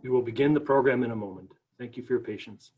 We will begin the program in a moment. Thank you for your patience.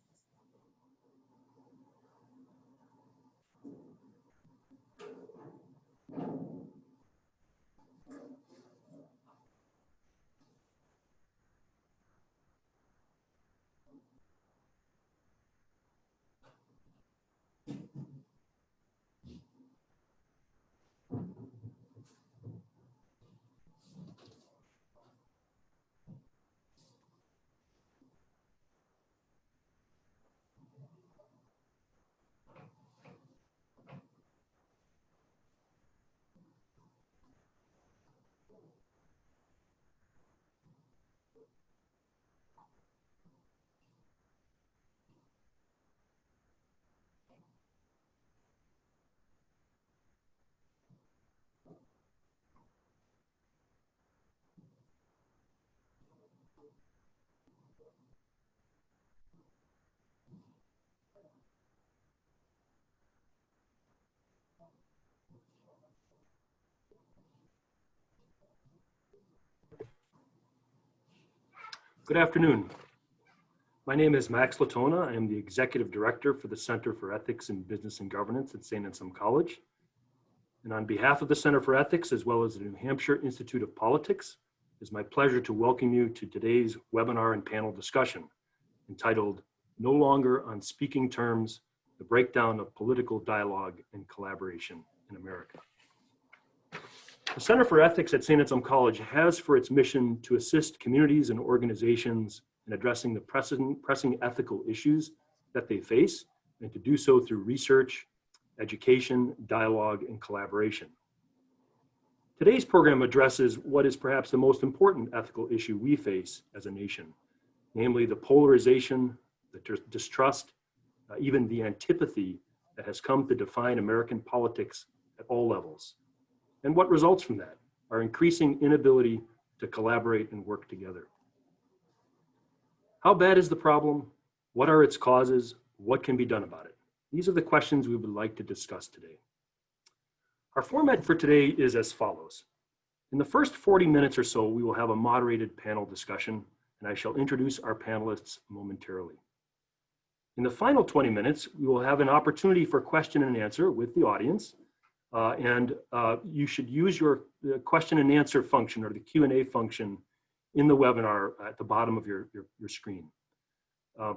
Good afternoon. My name is Max Latona. I am the Executive Director for the Center for Ethics in Business and Governance at Saint Anselm College. And on behalf of the Center for Ethics, as well as the New Hampshire Institute of Politics, it is my pleasure to welcome you to today's webinar and panel discussion entitled No Longer on Speaking Terms, the Breakdown of Political Dialogue and Collaboration in America. The Center for Ethics at Saint Anselm College has for its mission to assist communities and organizations in addressing the pressing ethical issues that they face, and to do so through research, education, dialogue, and collaboration. Today's program addresses what is perhaps the most important ethical issue we face as a nation, namely the polarization, the distrust, even the antipathy that has come to define American politics at all levels. And what results from that? Our increasing inability to collaborate and work together. How bad is the problem? What are its causes? What can be done about it? These are the questions we would like to discuss today. Our format for today is as follows. In the first 40 minutes or so, we will have a moderated panel discussion, and I shall introduce our panelists momentarily. In the final 20 minutes, we will have an opportunity for question and answer with the audience. You should use your question and answer function, or the Q&A function, in the webinar at the bottom of your screen.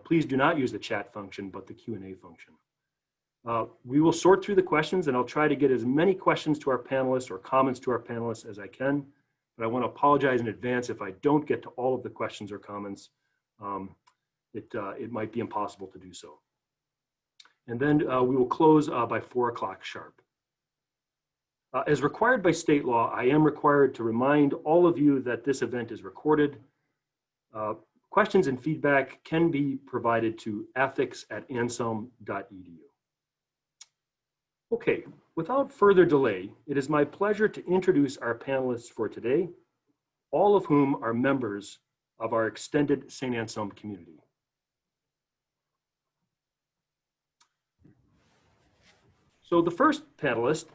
Please do not use the chat function, but the Q&A function. We will sort through the questions, and I'll try to get as many questions to our panelists or comments to our panelists as I can, but I want to apologize in advance if I don't get to all of the questions or comments. It might be impossible to do so. And then we will close by 4 o'clock sharp. As required by state law, I am required to remind all of you that this event is recorded. Questions and feedback can be provided to ethics@anselm.edu. Okay, without further delay, it is my pleasure to introduce our panelists for today, all of whom are members of our extended Saint Anselm community. So the first panelist,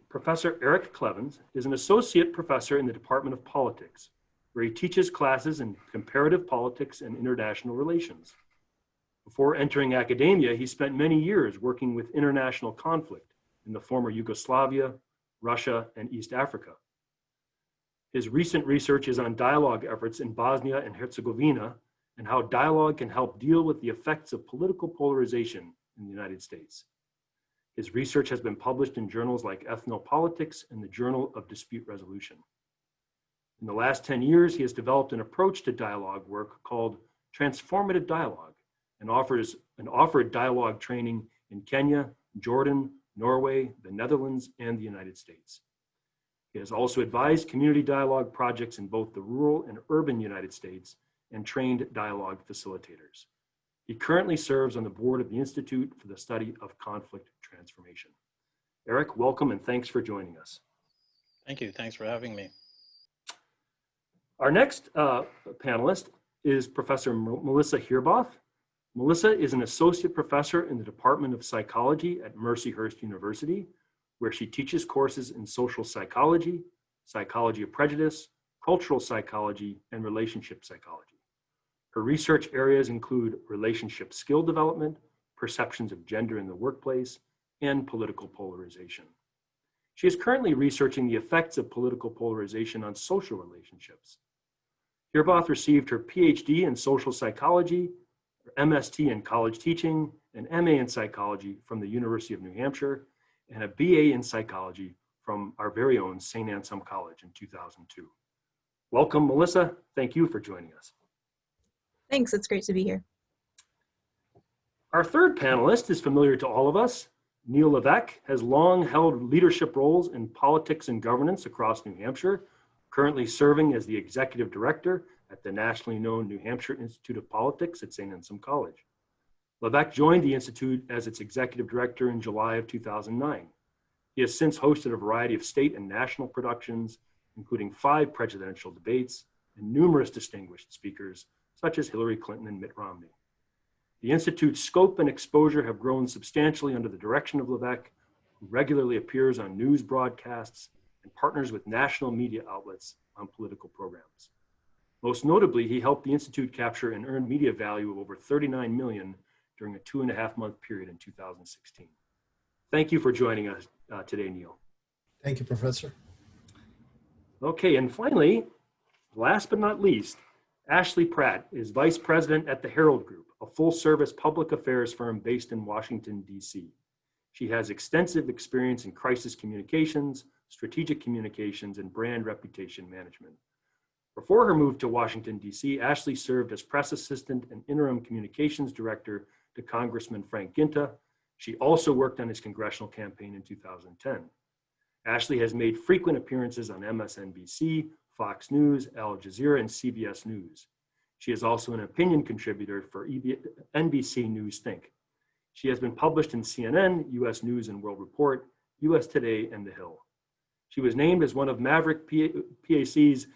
Professor ERIK CLEVEN, is an associate professor in the Department of Politics, where he teaches classes in comparative politics and international relations. Before entering academia, he spent many years working with international conflict in the former Yugoslavia, Russia, and East Africa. His recent research is on dialogue efforts in Bosnia and Herzegovina and how dialogue can help deal with the effects of political polarization in the United States. His research has been published in journals like Ethnopolitics and the Journal of Dispute Resolution. In the last 10 years, he has developed an approach to dialogue work called transformative dialogue and offered dialogue training in Kenya, Jordan, Norway, the Netherlands, and the United States. He has also advised community dialogue projects in both the rural and urban United States and trained dialogue facilitators. He currently serves on the board of the Institute for the Study of Conflict Transformation. ERIK, welcome and thanks for joining us. Thank you. Thanks for having me. Our next panelist is Professor Melissa HEERBOTH. Melissa is an associate professor in the Department of Psychology at Mercyhurst University, where she teaches courses in social psychology, psychology of prejudice, cultural psychology, and relationship psychology. Her research areas include relationship skill development, perceptions of gender in the workplace, and political polarization. She is currently researching the effects of political polarization on social relationships. HEERBOTH received her PhD in social psychology, her MST in college teaching, and MA in psychology from the University of New Hampshire, and a BA in psychology from our very own Saint Anselm College in 2002. Welcome, Melissa. Thank you for joining us. Thanks, it's great to be here. Our third panelist is familiar to all of us. Neil LEVESQUE has long held leadership roles in politics and governance across New Hampshire, currently serving as the executive director at the nationally known New Hampshire Institute of Politics at Saint Anselm College. LEVESQUE joined the Institute as its executive director in July of 2009. He has since hosted a variety of state and national productions, including 5 presidential debates and numerous distinguished speakers, such as Hillary Clinton and Mitt Romney. The Institute's scope and exposure have grown substantially under the direction of LEVESQUE, who regularly appears on news broadcasts and partners with national media outlets on political programs. Most notably, he helped the Institute capture an earned media value of over $39 million during a 2.5-month period in 2016. Thank you for joining us today, Neil. Thank you, Professor. Okay, and finally, last but not least, Ashley Pratt is Vice President at the Herald Group, a full-service public affairs firm based in Washington, D.C. She has extensive experience in crisis communications, strategic communications, and brand reputation management. Before her move to Washington, D.C., Ashley served as press assistant and interim communications director to Congressman Frank Ginta. She also worked on his congressional campaign in 2010. Ashley has made frequent appearances on MSNBC, Fox News, Al Jazeera, and CBS News. She is also an opinion contributor for NBC News Think. She has been published in CNN, U.S. News and World Report, U.S. Today, and The Hill. She was named as one of Maverick PAC's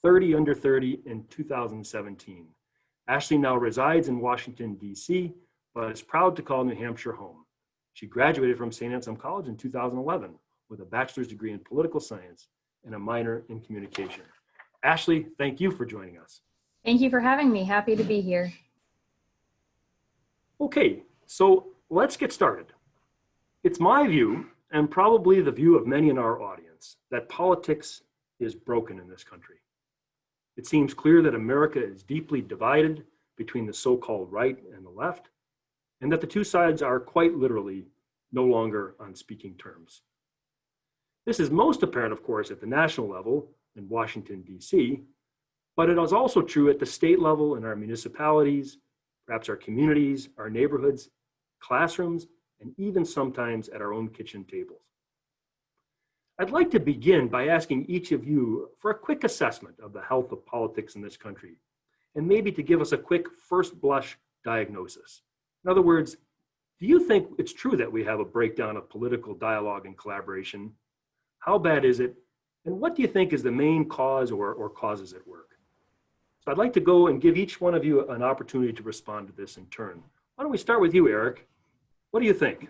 30 Under 30 in 2017. Ashley now resides in Washington, D.C., but is proud to call New Hampshire home. She graduated from Saint Anselm College in 2011 with a bachelor's degree in political science and a minor in communication. Ashley, thank you for joining us. Thank you for having me. Happy to be here. Okay, so let's get started. It's my view, and probably the view of many in our audience, that politics is broken in this country. It seems clear that America is deeply divided between the so-called right and the left, and that the two sides are quite literally no longer on speaking terms. This is most apparent, of course, at the national level in Washington, D.C., but it is also true at the state level in our municipalities, perhaps our communities, our neighborhoods, classrooms, and even sometimes at our own kitchen tables. I'd like to begin by asking each of you for a quick assessment of the health of politics in this country, and maybe to give us a quick first blush diagnosis. In other words, do you think it's true that we have a breakdown of political dialogue and collaboration? How bad is it? And what do you think is the main cause or causes at work? So I'd like to go and give each one of you an opportunity to respond to this in turn. Why don't we start with you, ERIK? What do you think?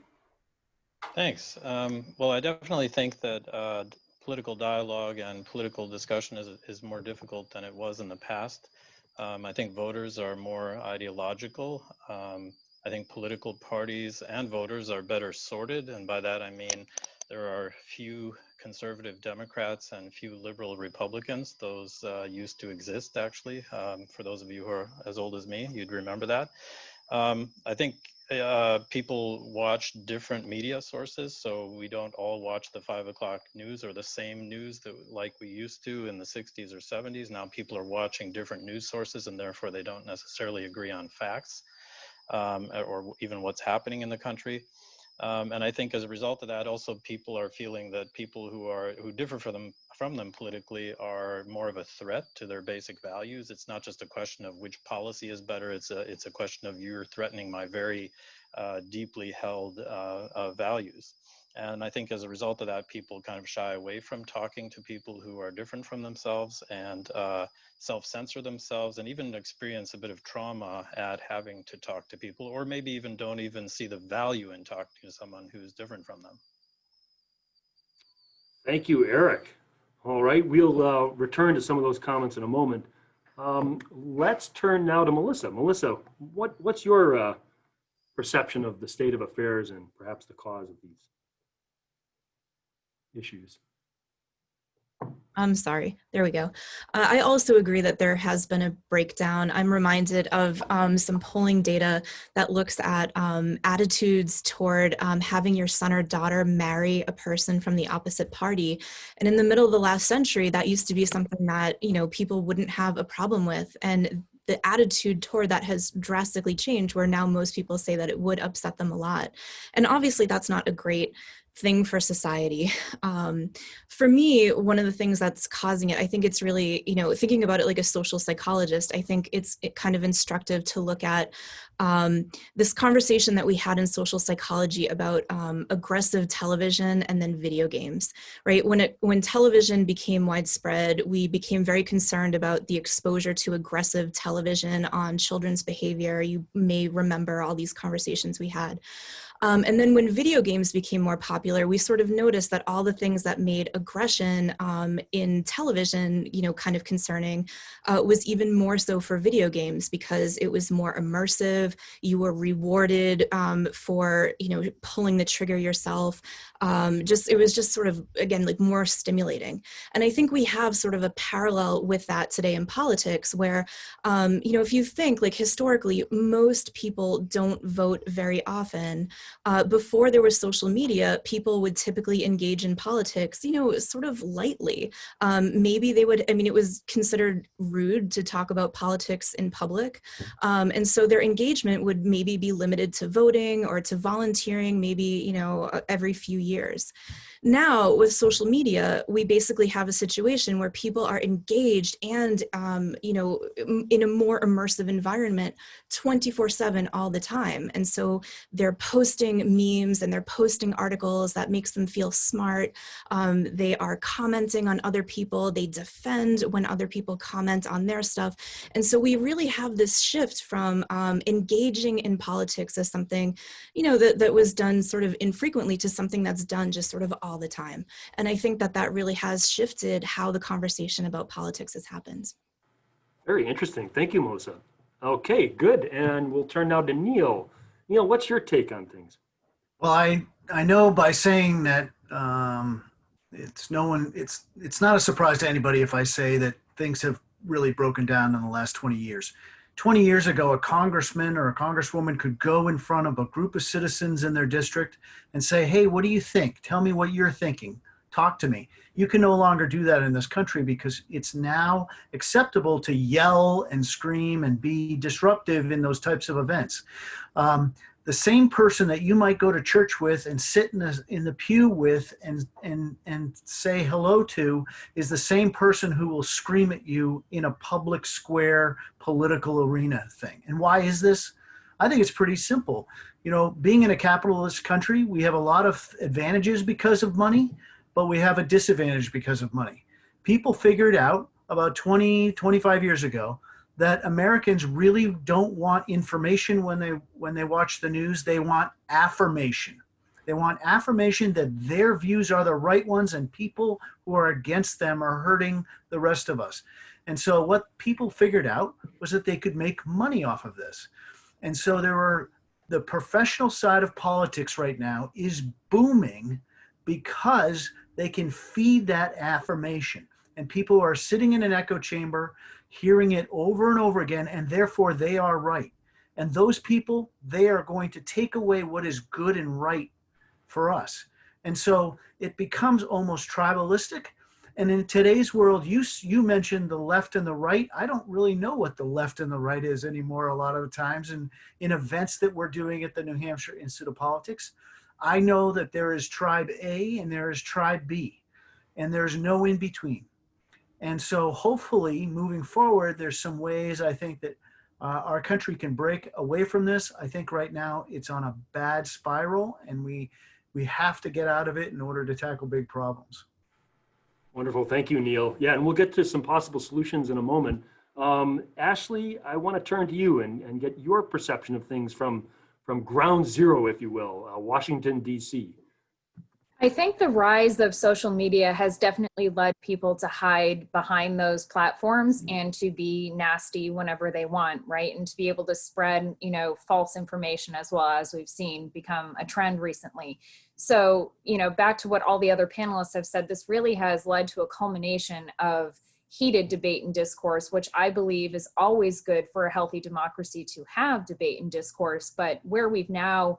Thanks. Well, I definitely think that political dialogue and political discussion is more difficult than it was in the past. I think voters are more ideological. I think political parties and voters are better sorted. And by that, I mean, there are few conservative Democrats and few liberal Republicans. Those used to exist, actually. For those of you who are as old as me, you'd remember that. I think people watch different media sources, so we don't all watch the 5 o'clock news or the same news that like we used to in the 60s or 70s. Now people are watching different news sources, and therefore they don't necessarily agree on facts or even what's happening in the country. And I think as a result of that, also people are feeling that people who differ from them politically are more of a threat to their basic values. It's not just a question of which policy is better. It's a question of you're threatening my very deeply held values. And I think as a result of that, people kind of shy away from talking to people who are different from themselves and self-censor themselves, and even experience a bit of trauma at having to talk to people, or maybe even don't even see the value in talking to someone who's different from them. Thank you, Eric. All right, we'll return to some of those comments in a moment. Let's turn now to Melissa. Melissa, what's your perception of the state of affairs and perhaps the cause of these issues? I'm sorry. There we go. I also agree that there has been a breakdown. I'm reminded of some polling data that looks at attitudes toward having your son or daughter marry a person from the opposite party. And in the middle of the last century, that used to be something that, you know, people wouldn't have a problem with. And the attitude toward that has drastically changed, where now most people say that it would upset them a lot. And obviously that's not a great thing for society. For me, one of the things that's causing it, I think it's really, you know, thinking about it like a social psychologist, I think it's kind of instructive to look at this conversation that we had in social psychology about aggressive television and then video games, right? When television became widespread, we became very concerned about the exposure to aggressive television on children's behavior. You may remember all these conversations we had. And then when video games became more popular, we sort of noticed that all the things that made aggression in television, you know, kind of concerning, was even more so for video games, because it was more immersive. You were rewarded for, you know, pulling the trigger yourself. It was just sort of, again, like more stimulating. And I think we have sort of a parallel with that today in politics, where, you know, if you think like historically, most people don't vote very often. Before there was social media, people would typically engage in politics, you know, sort of lightly. Maybe they would, I mean, it was considered rude to talk about politics in public. And so their engagement would maybe be limited to voting or to volunteering, maybe, you know, every few years. Now with social media, we basically have a situation where people are engaged and, you know, in a more immersive environment 24/7 all the time. And so they're posting memes and they're posting articles that makes them feel smart. They are commenting on other people. They defend when other people comment on their stuff. And so we really have this shift from engaging in politics as something, you know, that was done sort of infrequently to something that's done just sort of all the time. And I think that really has shifted how the conversation about politics has happened. Very interesting. Thank you, Melissa. Okay, good. And we'll turn now to Neil. Neil, what's your take on things? Well, I know by saying that it's not a surprise to anybody if I say that things have really broken down in the last 20 years. 20 years ago, a congressman or a congresswoman could go in front of a group of citizens in their district and say, hey, what do you think? Tell me what you're thinking. Talk to me. You can no longer do that in this country because it's now acceptable to yell and scream and be disruptive in those types of events. The same person that you might go to church with and sit in the pew with and say hello to is the same person who will scream at you in a public square political arena thing. And why is this? I think it's pretty simple. You know, being in a capitalist country, we have a lot of advantages because of money, but we have a disadvantage because of money. People figured out about 20, 25 years ago that Americans really don't want information when they watch the news. They want affirmation. They want affirmation that their views are the right ones and people who are against them are hurting the rest of us. And so what people figured out was that they could make money off of this. And so the professional side of politics right now is booming because they can feed that affirmation. And people are sitting in an echo chamber, hearing it over and over again, and therefore they are right. And those people, they are going to take away what is good and right for us. And so it becomes almost tribalistic. And in today's world, you mentioned the left and the right. I don't really know what the left and the right is anymore a lot of the times. And in events that we're doing at the New Hampshire Institute of Politics, I know that there is tribe A and there is tribe B, and there's no in between. And so hopefully moving forward, there's some ways I think that our country can break away from this. I think right now it's on a bad spiral, and we have to get out of it in order to tackle big problems. Wonderful. Thank you, Neil. Yeah, and we'll get to some possible solutions in a moment. Ashley, I want to turn to you and get your perception of things from ground zero, if you will, Washington, D.C. I think the rise of social media has definitely led people to hide behind those platforms and to be nasty whenever they want, right? And to be able to spread, false information, as well, as we've seen become a trend recently. So, back to what all the other panelists have said, this really has led to a culmination of heated debate and discourse, which I believe is always good for a healthy democracy to have debate and discourse. But where we've now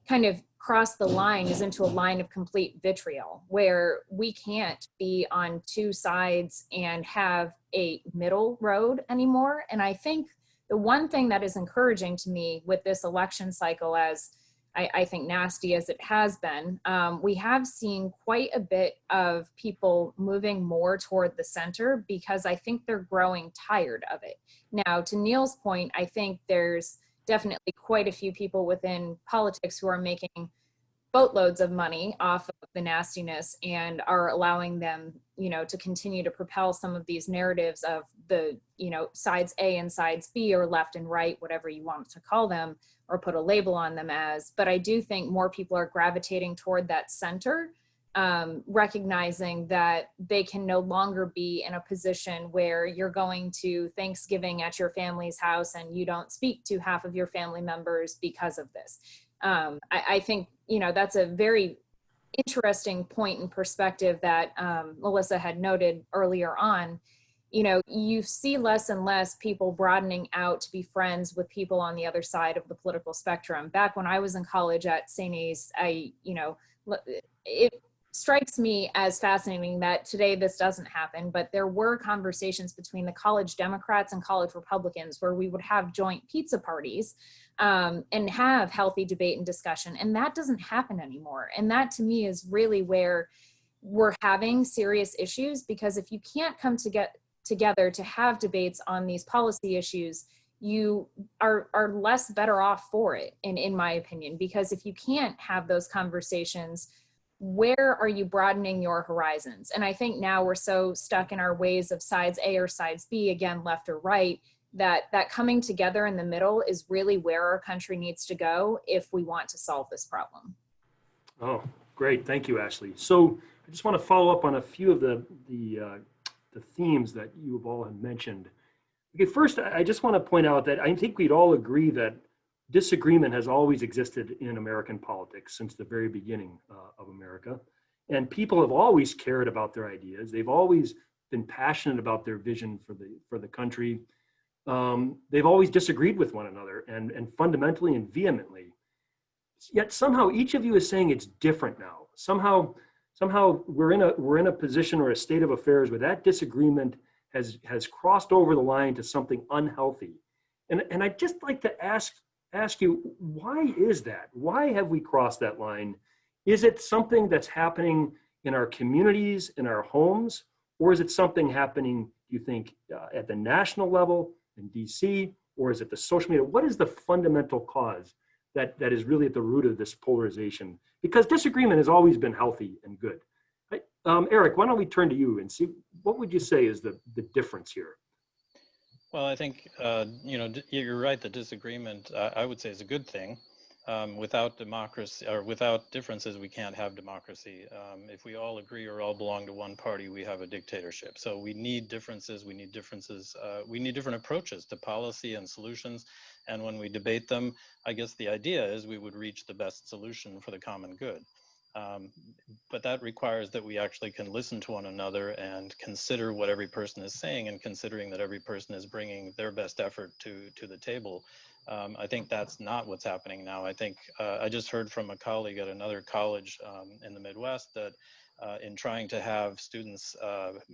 kind of crossed the line is into a line of complete vitriol, where we can't be on two sides and have a middle road anymore. And I think the one thing that is encouraging to me with this election cycle, as I think nasty as it has been, we have seen quite a bit of people moving more toward the center, because I think they're growing tired of it. Now, to Neil's point, I think there's definitely quite a few people within politics who are making boatloads of money off of the nastiness and are allowing them, to continue to propel some of these narratives of the, sides A and sides B, or left and right, whatever you want to call them, or put a label on them as. But I do think more people are gravitating toward that center, recognizing that they can no longer be in a position where you're going to Thanksgiving at your family's house and you don't speak to half of your family members because of this. I think, that's a very interesting point in perspective that Melissa had noted earlier on. You see less and less people broadening out to be friends with people on the other side of the political spectrum. Back when I was in college at St. A's, it strikes me as fascinating that today this doesn't happen, but there were conversations between the college Democrats and college Republicans where we would have joint pizza parties and have healthy debate and discussion. And that doesn't happen anymore. And that, to me, is really where we're having serious issues, because if you can't come together to have debates on these policy issues, you are less better off for it, in my opinion, because if you can't have those conversations, where are you broadening your horizons? And I think now we're so stuck in our ways of sides A or sides B, again, left or right, that coming together in the middle is really where our country needs to go if we want to solve this problem. Oh, great. Thank you, Ashley. So I just want to follow up on a few of the themes that you have all mentioned. Okay, first, I just want to point out that I think we'd all agree that disagreement has always existed in American politics since the very beginning of America. And people have always cared about their ideas. They've always been passionate about their vision for the country. They've always disagreed with one another and fundamentally and vehemently. Yet somehow each of you is saying it's different now. Somehow we're in a position or a state of affairs where that disagreement has crossed over the line to something unhealthy. And I'd just like to ask you, why is that? Why have we crossed that line? Is it something that's happening in our communities, in our homes, or is it something happening, do you think, at the national level in DC, or is it the social media? What is the fundamental cause that is really at the root of this polarization? Because disagreement has always been healthy and good. Eric, why don't we turn to you and see, what would you say is the difference here? Well, I think, you're right, the disagreement, I would say, is a good thing. Without democracy, or without differences, we can't have democracy. If we all agree or all belong to one party, we have a dictatorship. So we need differences, we need different approaches to policy and solutions. And when we debate them, I guess the idea is we would reach the best solution for the common good. But that requires that we actually can listen to one another and consider what every person is saying, and considering that every person is bringing their best effort to the table. I think that's not what's happening now. I think I just heard from a colleague at another college in the Midwest that in trying to have students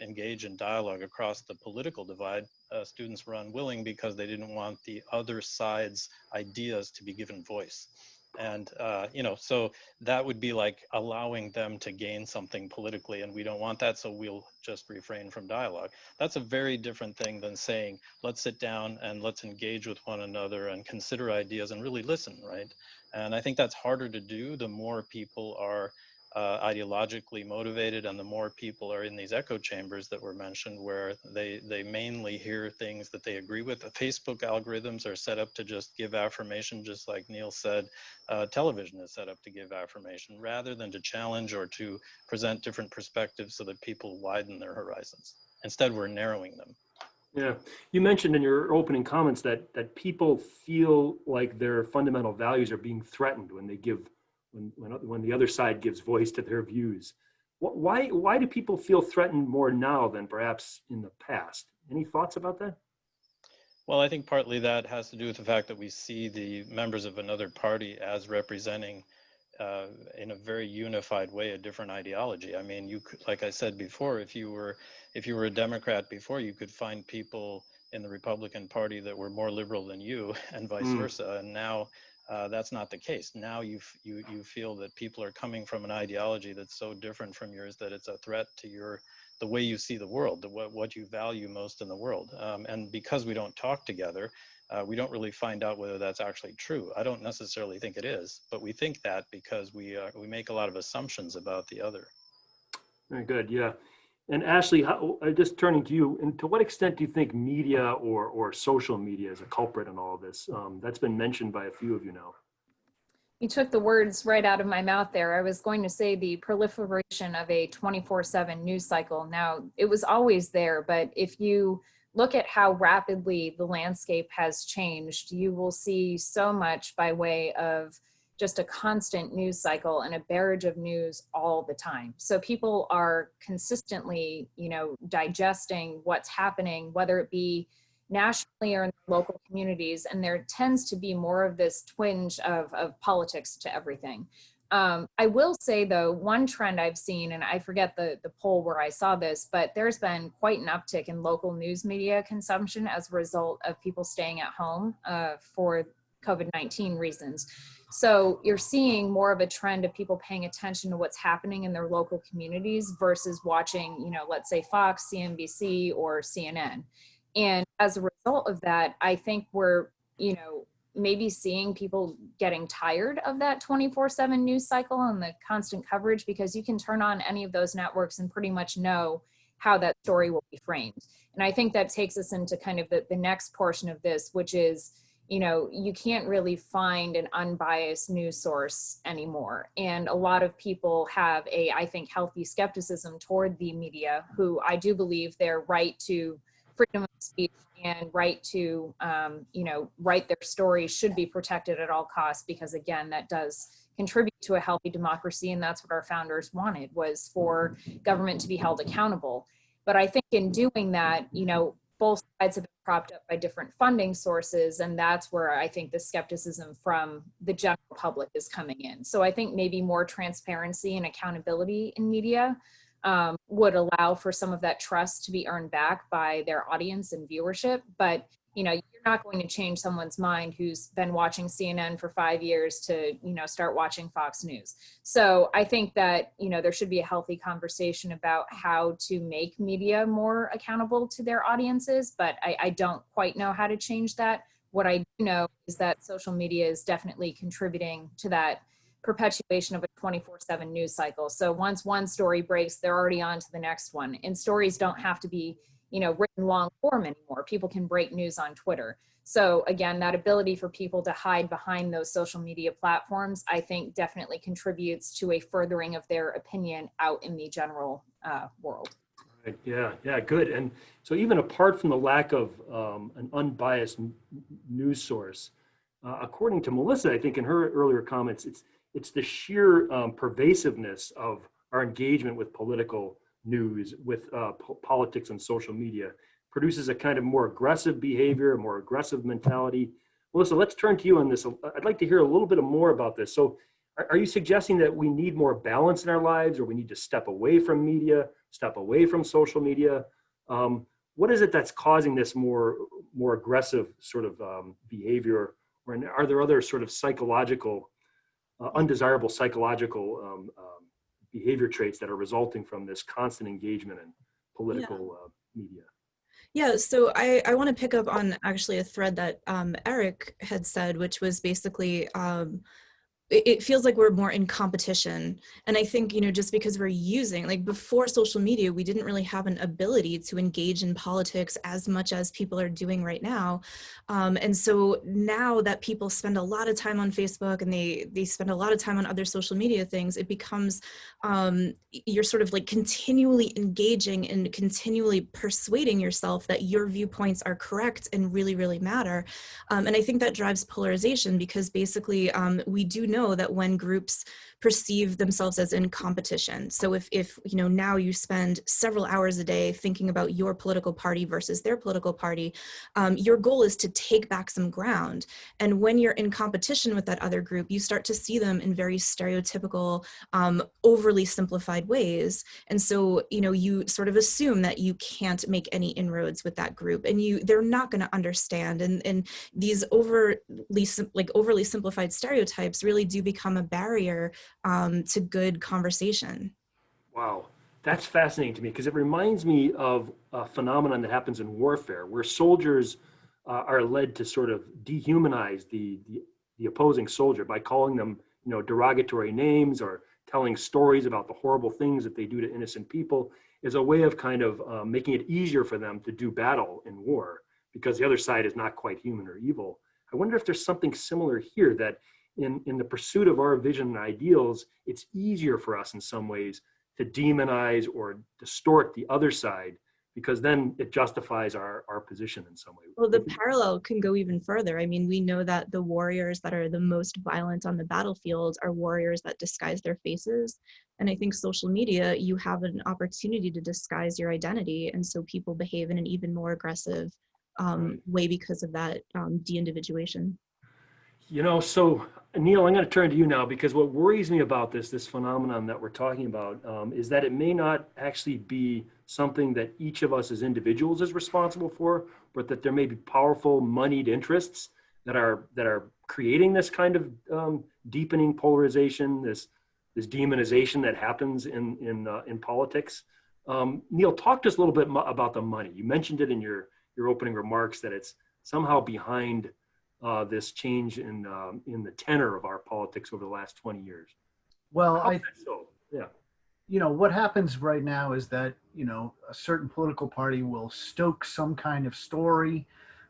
engage in dialogue across the political divide, students were unwilling because they didn't want the other side's ideas to be given voice. And, so that would be like allowing them to gain something politically, and we don't want that, so we'll just refrain from dialogue. That's a very different thing than saying, let's sit down and let's engage with one another and consider ideas and really listen, right? And I think that's harder to do the more people are ideologically motivated, and the more people are in these echo chambers that were mentioned, where they mainly hear things that they agree with. The Facebook algorithms are set up to just give affirmation, just like Neil said. Television is set up to give affirmation rather than to challenge or to present different perspectives so that people widen their horizons. Instead, we're narrowing them. Yeah, you mentioned in your opening comments that people feel like their fundamental values are being threatened when they give when the other side gives voice to their views. Why do people feel threatened more now than perhaps in the past? Any thoughts about that? Well, I think partly that has to do with the fact that we see the members of another party as representing in a very unified way a different ideology. I mean, you could, like I said before, if you were a Democrat before, you could find people in the Republican Party that were more liberal than you, and vice versa. And now that's not the case. Now you feel that people are coming from an ideology that's so different from yours that it's a threat to the way you see the world, what you value most in the world. And because we don't talk together, we don't really find out whether that's actually true. I don't necessarily think it is, but we think that because we make a lot of assumptions about the other. Very good, yeah. And Ashley, just turning to you, and to what extent do you think media or social media is a culprit in all of this? That's been mentioned by a few of you now. You took the words right out of my mouth there. I was going to say the proliferation of a 24/7 news cycle. Now, it was always there, but if you look at how rapidly the landscape has changed, you will see so much by way of just a constant news cycle and a barrage of news all the time. So people are consistently, digesting what's happening, whether it be nationally or in local communities. And there tends to be more of this twinge of politics to everything. I will say though, one trend I've seen, and I forget the poll where I saw this, but there's been quite an uptick in local news media consumption as a result of people staying at home for COVID-19 reasons. So you're seeing more of a trend of people paying attention to what's happening in their local communities versus watching, let's say Fox, CNBC, or CNN. And as a result of that, I think we're, maybe seeing people getting tired of that 24/7 news cycle and the constant coverage, because you can turn on any of those networks and pretty much know how that story will be framed. And I think that takes us into kind of the next portion of this, which is, you can't really find an unbiased news source anymore. And a lot of people have I think, healthy skepticism toward the media, who I do believe their right to freedom of speech and right to, write their story should be protected at all costs, because again, that does contribute to a healthy democracy. And that's what our founders wanted, was for government to be held accountable. But I think in doing that, both sides have been propped up by different funding sources. And that's where I think the skepticism from the general public is coming in. So I think maybe more transparency and accountability in media would allow for some of that trust to be earned back by their audience and viewership. But, you're not going to change someone's mind who's been watching CNN for 5 years to, start watching Fox News. So I think that, there should be a healthy conversation about how to make media more accountable to their audiences, but I don't quite know how to change that. What I do know is that social media is definitely contributing to that perpetuation of a 24/7 news cycle. So once one story breaks, they're already on to the next one. And stories don't have to be written long form anymore. People can break news on Twitter. So again, that ability for people to hide behind those social media platforms, I think definitely contributes to a furthering of their opinion out in the general world. Right. Yeah, good. And so even apart from the lack of an unbiased news source, according to Melissa, I think in her earlier comments, it's the sheer pervasiveness of our engagement with political news, with politics and social media, produces a kind of more aggressive behavior, a more aggressive mentality. Melissa, let's turn to you on this. I'd like to hear a little bit more about this. So are you suggesting that we need more balance in our lives, or we need to step away from media, step away from social media? What is it that's causing this more aggressive sort of behavior? Or are there other sort of psychological, undesirable psychological behavior traits that are resulting from this constant engagement in political media? Yeah, so I want to pick up on actually a thread that ERIK had said, which was basically it feels like we're more in competition. And I think, just because we're using, like before social media, we didn't really have an ability to engage in politics as much as people are doing right now. And so now that people spend a lot of time on Facebook and they spend a lot of time on other social media things, it becomes, you're sort of like continually engaging and continually persuading yourself that your viewpoints are correct and really, really matter. And I think that drives polarization, because basically we do know that when groups perceive themselves as in competition, so if now you spend several hours a day thinking about your political party versus their political party, your goal is to take back some ground. And when you're in competition with that other group, you start to see them in very stereotypical, overly simplified ways. And so, you sort of assume that you can't make any inroads with that group, and they're not going to understand. And these overly simplified stereotypes really do become a barrier to good conversation. Wow, that's fascinating to me, because it reminds me of a phenomenon that happens in warfare, where soldiers are led to sort of dehumanize the opposing soldier by calling them, derogatory names, or telling stories about the horrible things that they do to innocent people, as a way of kind of making it easier for them to do battle in war, because the other side is not quite human or evil. I wonder if there's something similar here, that in the pursuit of our vision and ideals, it's easier for us in some ways to demonize or distort the other side, because then it justifies our position in some way. Well, the parallel can go even further. I mean, we know that the warriors that are the most violent on the battlefield are warriors that disguise their faces. And I think social media, you have an opportunity to disguise your identity. And so people behave in an even more aggressive way because of that de-individuation. So Neil, I'm going to turn to you now, because what worries me about this phenomenon that we're talking about is that it may not actually be something that each of us as individuals is responsible for, but that there may be powerful moneyed interests that are creating this kind of deepening polarization, this demonization that happens in politics. Neil, talk to us a little bit about the money. You mentioned it in your opening remarks, that it's somehow behind this change in the tenor of our politics over the last 20 years. Well, what happens right now is that, a certain political party will stoke some kind of story.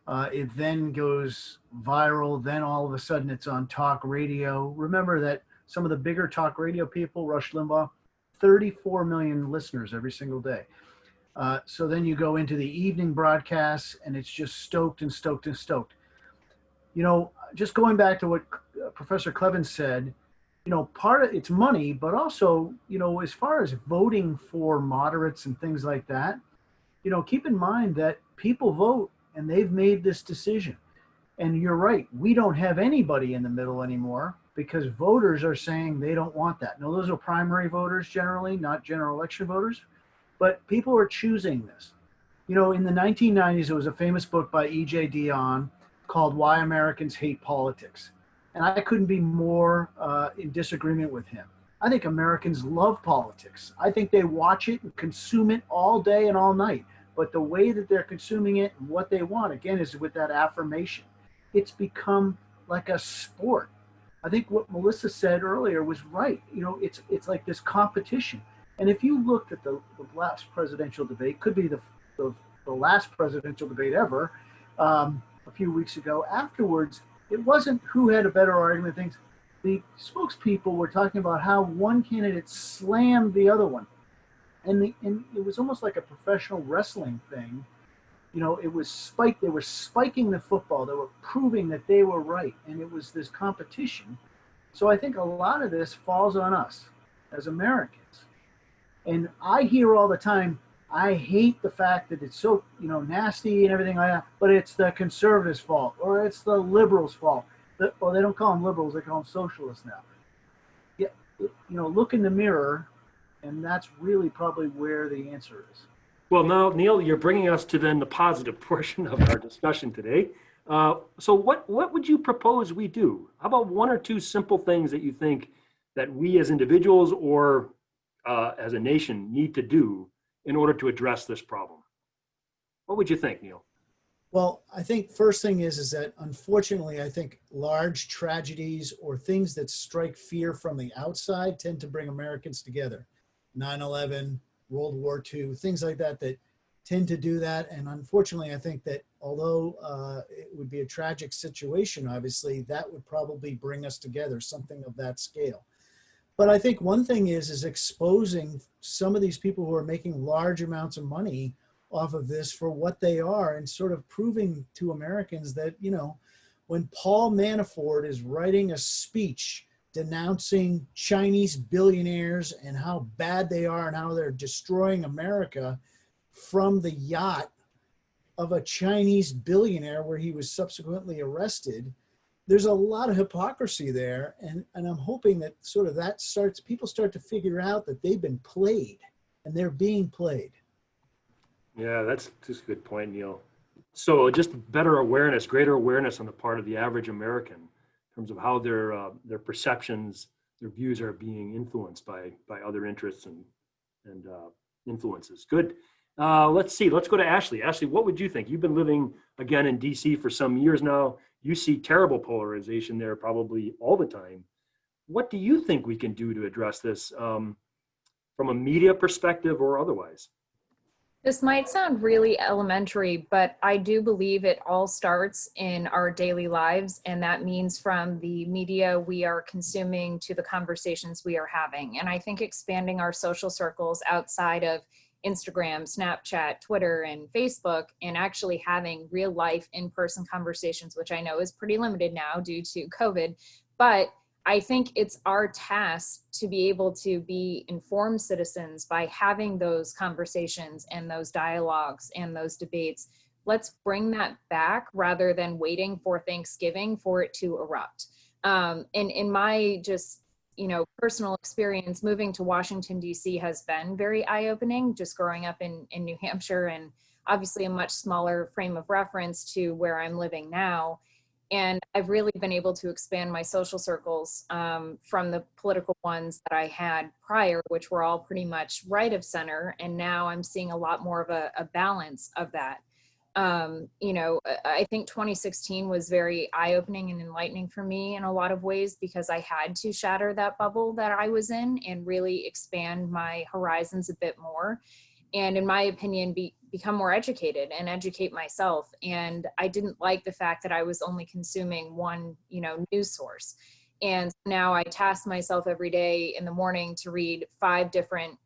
It then goes viral. Then all of a sudden it's on talk radio. Remember that some of the bigger talk radio people, Rush Limbaugh, 34 million listeners every single day. So then you go into the evening broadcasts, and it's just stoked and stoked and stoked. Just going back to what Professor CLEVEN said, part of it's money, but also, as far as voting for moderates and things like that, keep in mind that people vote and they've made this decision. And you're right, we don't have anybody in the middle anymore, because voters are saying they don't want that. Now, those are primary voters generally, not general election voters, but people are choosing this. In the 1990s, there was a famous book by E.J. Dionne called Why Americans Hate Politics. And I couldn't be more in disagreement with him. I think Americans love politics. I think they watch it and consume it all day and all night. But the way that they're consuming it and what they want, again, is with that affirmation. It's become like a sport. I think what Melissa said earlier was right. It's like this competition. And if you looked at the last presidential debate, could be the the last presidential debate ever a few weeks ago. Afterwards, it wasn't who had a better argument. Things the spokespeople were talking about how one candidate slammed the other one, and it was almost like a professional wrestling thing. You know, it was spiked. They were spiking the football. They were proving that they were right, and it was this competition. So I think a lot of this falls on us as Americans. And I hear all the time, I hate the fact that it's so, nasty and everything like that, but it's the conservatives' fault, or it's the liberals' fault. Well, they don't call them liberals, they call them socialists now. Yeah, look in the mirror, and that's really probably where the answer is. Well, now, Neil, you're bringing us to then the positive portion of our discussion today. So what would you propose we do? How about one or two simple things that you think that we as individuals or as a nation need to do in order to address this problem? What would you think, Neil? Well, I think first thing is that unfortunately, I think large tragedies or things that strike fear from the outside tend to bring Americans together. 9/11, World War II, things like that tend to do that. And unfortunately, I think that although it would be a tragic situation, obviously, that would probably bring us together, something of that scale. But I think one thing is exposing some of these people who are making large amounts of money off of this for what they are, and sort of proving to Americans that, when Paul Manafort is writing a speech denouncing Chinese billionaires and how bad they are and how they're destroying America from the yacht of a Chinese billionaire where he was subsequently arrested, there's a lot of hypocrisy there. And I'm hoping that sort of people start to figure out that they've been played and they're being played. Yeah, that's just a good point, Neil. So just better awareness, greater awareness on the part of the average American in terms of how their perceptions, their views are being influenced by other interests and influences. Good. Let's see. Let's go to Ashley. Ashley, what would you think? You've been living again in DC for some years now. You see terrible polarization there probably all the time. What do you think we can do to address this from a media perspective or otherwise? This might sound really elementary, but I do believe it all starts in our daily lives. And that means from the media we are consuming to the conversations we are having. And I think expanding our social circles outside of Instagram, Snapchat, Twitter, and Facebook, and actually having real life in-person conversations, which I know is pretty limited now due to COVID, but I think it's our task to be able to be informed citizens by having those conversations and those dialogues and those debates. Let's bring that back rather than waiting for Thanksgiving for it to erupt. And in my personal experience, moving to Washington, D.C. has been very eye-opening, just growing up in New Hampshire, and obviously a much smaller frame of reference to where I'm living now. And I've really been able to expand my social circles from the political ones that I had prior, which were all pretty much right of center. And now I'm seeing a lot more of a balance of that. I think 2016 was very eye-opening and enlightening for me in a lot of ways, because I had to shatter that bubble that I was in and really expand my horizons a bit more. And in my opinion, become more educated and educate myself. And I didn't like the fact that I was only consuming one, news source. And now I task myself every day in the morning to read 5 different,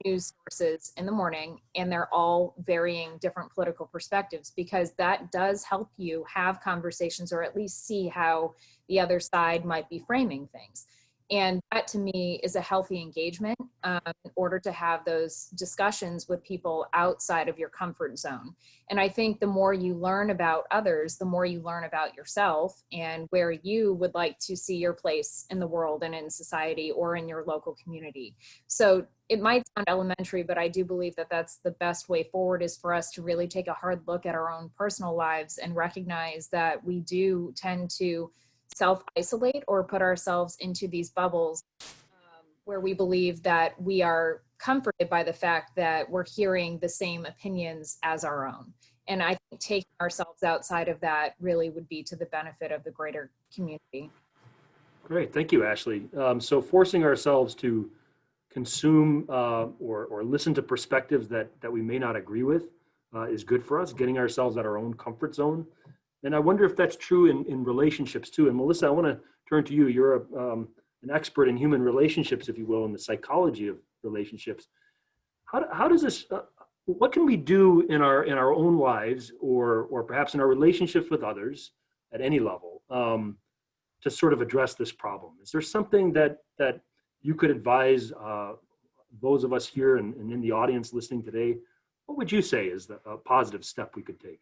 news sources in the morning, and they're all varying different political perspectives, because that does help you have conversations or at least see how the other side might be framing things. And that to me is a healthy engagement in order to have those discussions with people outside of your comfort zone. And I think the more you learn about others, the more you learn about yourself and where you would like to see your place in the world and in society or in your local community. So it might sound elementary, but I do believe that that's the best way forward, is for us to really take a hard look at our own personal lives and recognize that we do tend to self-isolate or put ourselves into these bubbles where we believe that we are comforted by the fact that we're hearing the same opinions as our own. And I think taking ourselves outside of that really would be to the benefit of the greater community. Great, thank you, Ashley. So forcing ourselves to consume or listen to perspectives that we may not agree with, is good for us, getting ourselves out of our own comfort zone. And I wonder if that's true in relationships too. And Melissa, I want to turn to you. You're an expert in human relationships, if you will, in the psychology of relationships. How does this, what can we do in our own lives or perhaps in our relationships with others at any level to sort of address this problem? Is there something that you could advise those of us here and in the audience listening today? What would you say is a positive step we could take?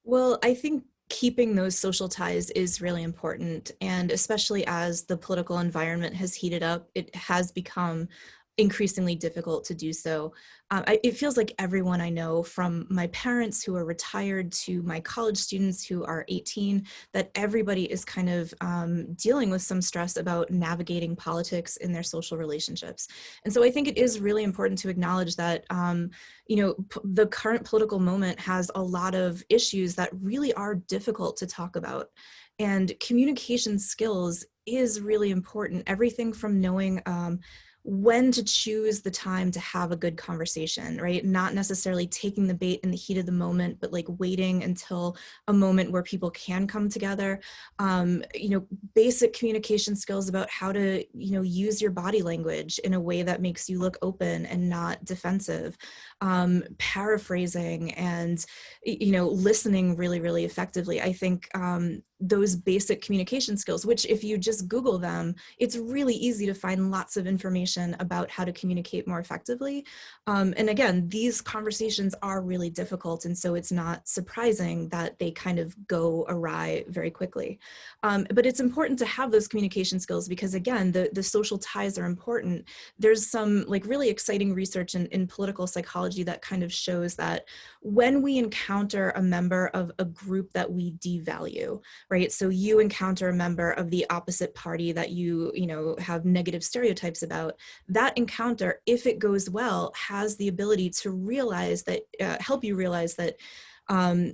Well, I think keeping those social ties is really important. And especially as the political environment has heated up, it has become increasingly difficult to do so. It feels like everyone I know, from my parents who are retired to my college students who are 18, that everybody is kind of dealing with some stress about navigating politics in their social relationships. And so I think it is really important to acknowledge that, the current political moment has a lot of issues that really are difficult to talk about. And communication skills is really important. Everything from knowing when to choose the time to have a good conversation, right? Not necessarily taking the bait in the heat of the moment, but like waiting until a moment where people can come together. Basic communication skills about how to, use your body language in a way that makes you look open and not defensive. Paraphrasing and, listening really, really effectively. I think those basic communication skills, which if you just Google them, it's really easy to find lots of information about how to communicate more effectively. And again, these conversations are really difficult. And so it's not surprising that they kind of go awry very quickly. But it's important to have those communication skills because again, the social ties are important. There's some like really exciting research in political psychology that kind of shows that when we encounter a member of a group that we devalue, right? So you encounter a member of the opposite party that you have negative stereotypes about. That encounter, if it goes well, has the ability to realize that, help you realize that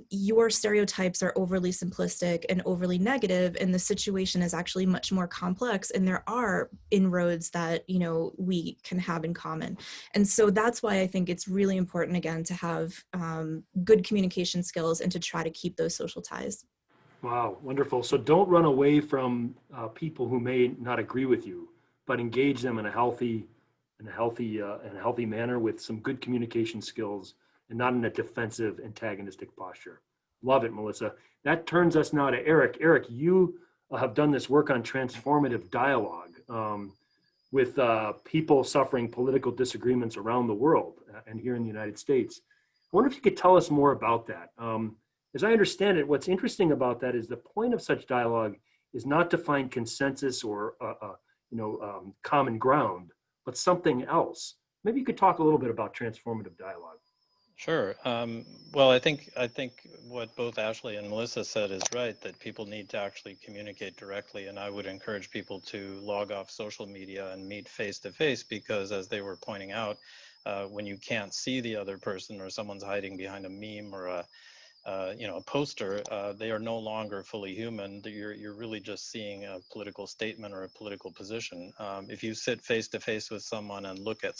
your stereotypes are overly simplistic and overly negative, and the situation is actually much more complex, and there are inroads that we can have in common. And so that's why I think it's really important, again, to have good communication skills and to try to keep those social ties. Wow, wonderful. So don't run away from people who may not agree with you, but engage them in a healthy manner with some good communication skills and not in a defensive, antagonistic posture. Love it, Melissa. That turns us now to ERIK. ERIK, you have done this work on transformative dialogue with people suffering political disagreements around the world and here in the United States. I wonder if you could tell us more about that. As I understand it, what's interesting about that is the point of such dialogue is not to find consensus or common ground, but something else. Maybe you could talk a little bit about transformative dialogue. Sure. Well, I think what both Ashley and Melissa said is right, that people need to actually communicate directly. And I would encourage people to log off social media and meet face to face, because as they were pointing out, when you can't see the other person or someone's hiding behind a meme or a poster, they are no longer fully human. You're really just seeing a political statement or a political position. If you sit face to face with someone and look at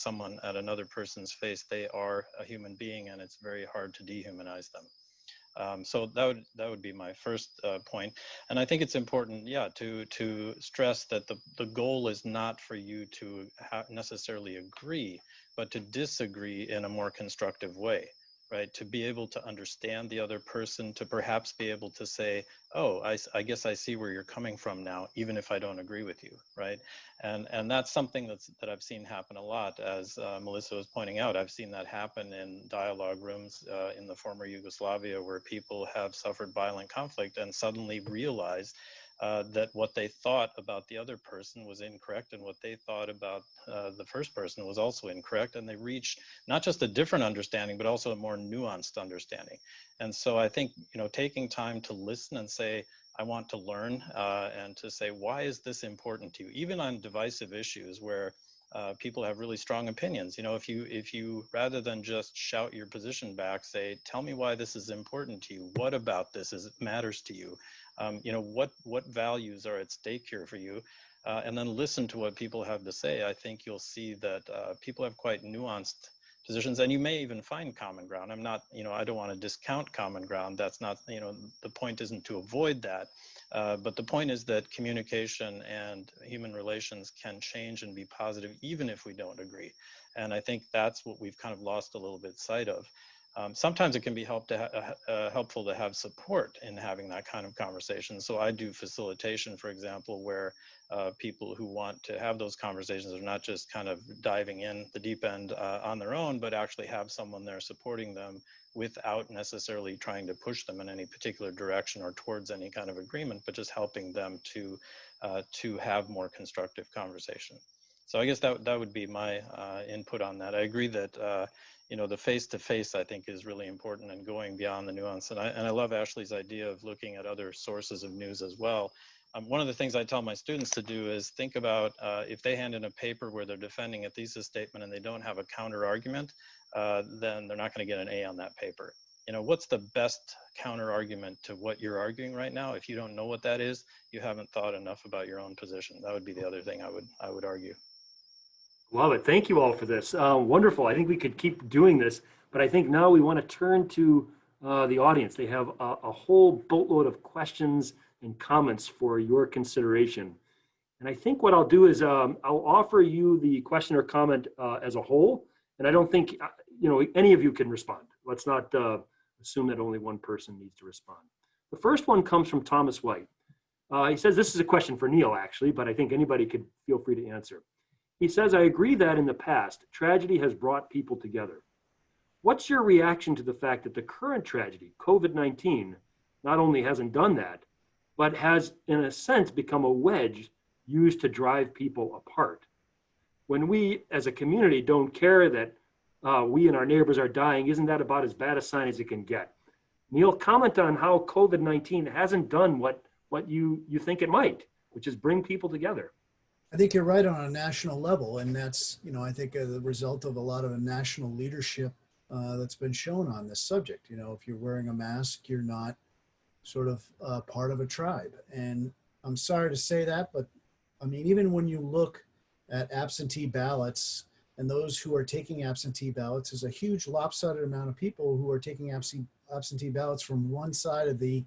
another person's face, they are a human being, and it's very hard to dehumanize them. So that would be my first point. And I think it's important, to stress that the goal is not for you to necessarily agree, but to disagree in a more constructive way. Right, to be able to understand the other person, to perhaps be able to say, oh, I guess I see where you're coming from now, even if I don't agree with you, right? And that's something that I've seen happen a lot, as Melissa was pointing out. I've seen that happen in dialogue rooms in the former Yugoslavia, where people have suffered violent conflict and suddenly realized that what they thought about the other person was incorrect, and what they thought about the first person was also incorrect, and they reached not just a different understanding, but also a more nuanced understanding. And so I think, taking time to listen and say, I want to learn, and to say, why is this important to you? Even on divisive issues where people have really strong opinions. If you rather than just shout your position back, say, tell me why this is important to you. What about this matters to you? What values are at stake here for you? And then listen to what people have to say. I think you'll see that people have quite nuanced positions, and you may even find common ground. I'm not, I don't want to discount common ground. That's not, the point isn't to avoid that. But the point is that communication and human relations can change and be positive even if we don't agree. And I think that's what we've kind of lost a little bit sight of. Sometimes it can be helpful to have support in having that kind of conversation. So I do facilitation, for example, where people who want to have those conversations are not just kind of diving in the deep end on their own, but actually have someone there supporting them without necessarily trying to push them in any particular direction or towards any kind of agreement, but just helping them to have more constructive conversation. So I guess that would be my input on that. I agree that the face-to-face, I think, is really important and going beyond the nuance. And I love Ashley's idea of looking at other sources of news as well. One of the things I tell my students to do is think about if they hand in a paper where they're defending a thesis statement and they don't have a counter argument, then they're not going to get an A on that paper. What's the best counter argument to what you're arguing right now? If you don't know what that is, you haven't thought enough about your own position. That would be the other thing I would argue. Love it. Thank you all for this. Wonderful. I think we could keep doing this, but I think now we want to turn to the audience. They have a whole boatload of questions and comments for your consideration. And I think what I'll do is I'll offer you the question or comment as a whole. And I don't think any of you can respond. Let's not assume that only one person needs to respond. The first one comes from Thomas White. He says this is a question for Neil, actually, but I think anybody could feel free to answer. He says, I agree that in the past, tragedy has brought people together. What's your reaction to the fact that the current tragedy, COVID-19, not only hasn't done that, but has, in a sense, become a wedge used to drive people apart? When we, as a community, don't care that we and our neighbors are dying, isn't that about as bad a sign as it can get? Neil, comment on how COVID-19 hasn't done what you think it might, which is bring people together. I think you're right on a national level, and that's, I think the result of a lot of national leadership that's been shown on this subject. If you're wearing a mask, you're not sort of part of a tribe. And I'm sorry to say that, but I mean, even when you look at absentee ballots and those who are taking absentee ballots, there's a huge lopsided amount of people who are taking absentee ballots from one side of the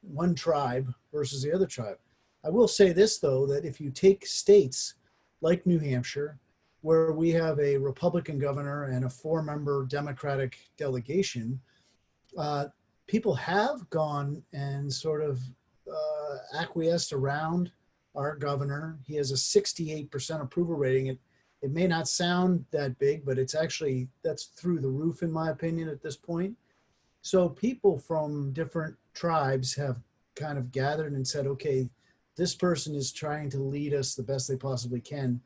one tribe versus the other tribe. I will say this, though, that if you take states like New Hampshire, where we have a Republican governor and a 4-member Democratic delegation, people have gone and sort of acquiesced around our governor. He has a 68% approval rating. It may not sound that big, but that's through the roof, in my opinion, at this point. So people from different tribes have kind of gathered and said, okay, this person is trying to lead us the best they possibly can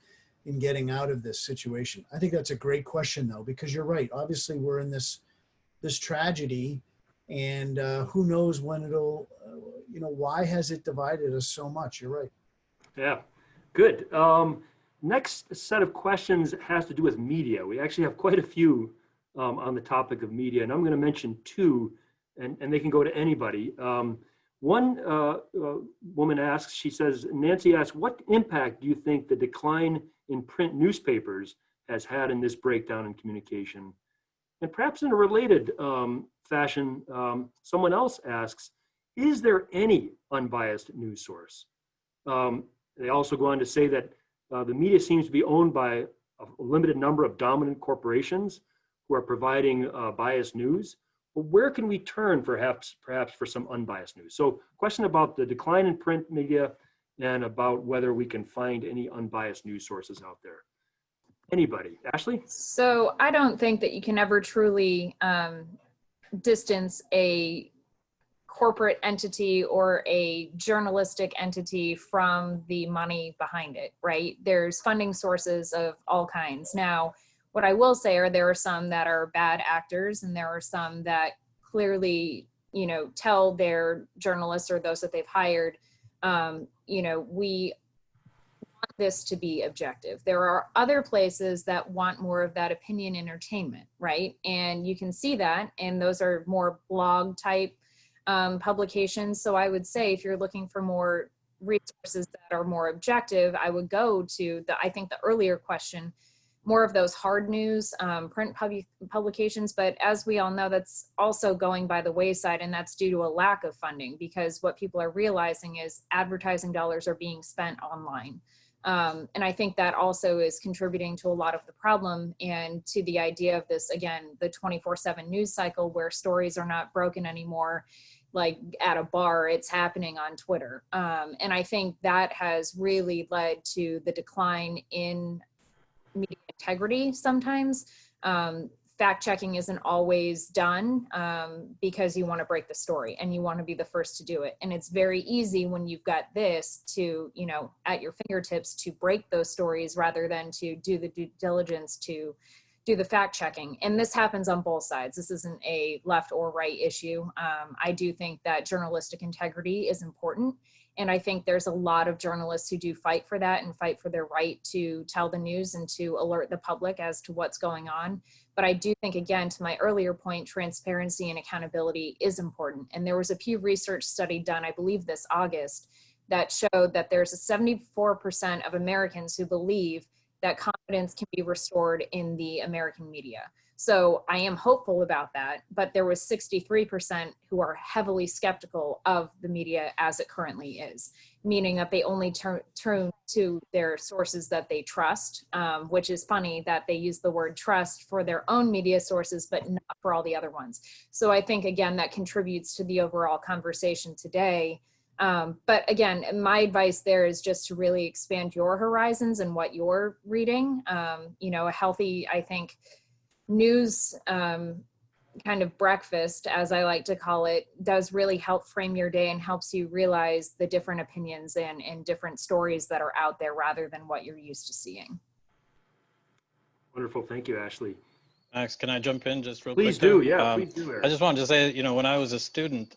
in getting out of this situation. I think that's a great question, though, because you're right. Obviously, we're in this tragedy, and who knows when it'll, why has it divided us so much? You're right. Yeah, good. Next set of questions has to do with media. We actually have quite a few on the topic of media, and I'm going to mention two, and they can go to anybody. One woman asks, she says, Nancy asks, what impact do you think the decline in print newspapers has had in this breakdown in communication? And perhaps in a related fashion, someone else asks, is there any unbiased news source? They also go on to say that the media seems to be owned by a limited number of dominant corporations who are providing biased news. But where can we turn perhaps for some unbiased news? So question about the decline in print media and about whether we can find any unbiased news sources out there. Anybody? Ashley? So I don't think that you can ever truly distance a corporate entity or a journalistic entity from the money behind it, right? There's funding sources of all kinds. Now, what I will say are there are some that are bad actors, and there are some that clearly, tell their journalists or those that they've hired, we want this to be objective. There are other places that want more of that opinion entertainment, right? And you can see that, and those are more blog type publications. So I would say if you're looking for more resources that are more objective, I would go to I think the earlier question more of those hard news, print publications. But as we all know, that's also going by the wayside, and that's due to a lack of funding, because what people are realizing is advertising dollars are being spent online. And I think that also is contributing to a lot of the problem, and to the idea of this, again, the 24/7 news cycle, where stories are not broken anymore like at a bar, it's happening on Twitter. And I think that has really led to the decline in media integrity sometimes. Fact checking isn't always done because you want to break the story and you want to be the first to do it. And it's very easy when you've got this to, you know, at your fingertips to break those stories rather than to do the due diligence to do the fact checking. And this happens on both sides. This isn't a left or right issue. I do think that journalistic integrity is important. And I think there's a lot of journalists who do fight for that and fight for their right to tell the news and to alert the public as to what's going on. But I do think, again, to my earlier point, transparency and accountability is important. And there was a Pew Research study done, I believe this August, that showed that there's a 74% of Americans who believe that confidence can be restored in the American media. So I am hopeful about that, but there was 63% who are heavily skeptical of the media as it currently is, meaning that they only turn to their sources that they trust, which is funny that they use the word trust for their own media sources, but not for all the other ones. So I think, again, that contributes to the overall conversation today. But again, my advice there is just to really expand your horizons and what you're reading. You know, a healthy, I think, news kind of breakfast, as I like to call it, does really help frame your day and helps you realize the different opinions and different stories that are out there rather than what you're used to seeing. Wonderful. Thank you, Ashley. Max, can I jump in just real Please quick? do. Yeah, please do, Eric. I just wanted to say, you know, when I was a student,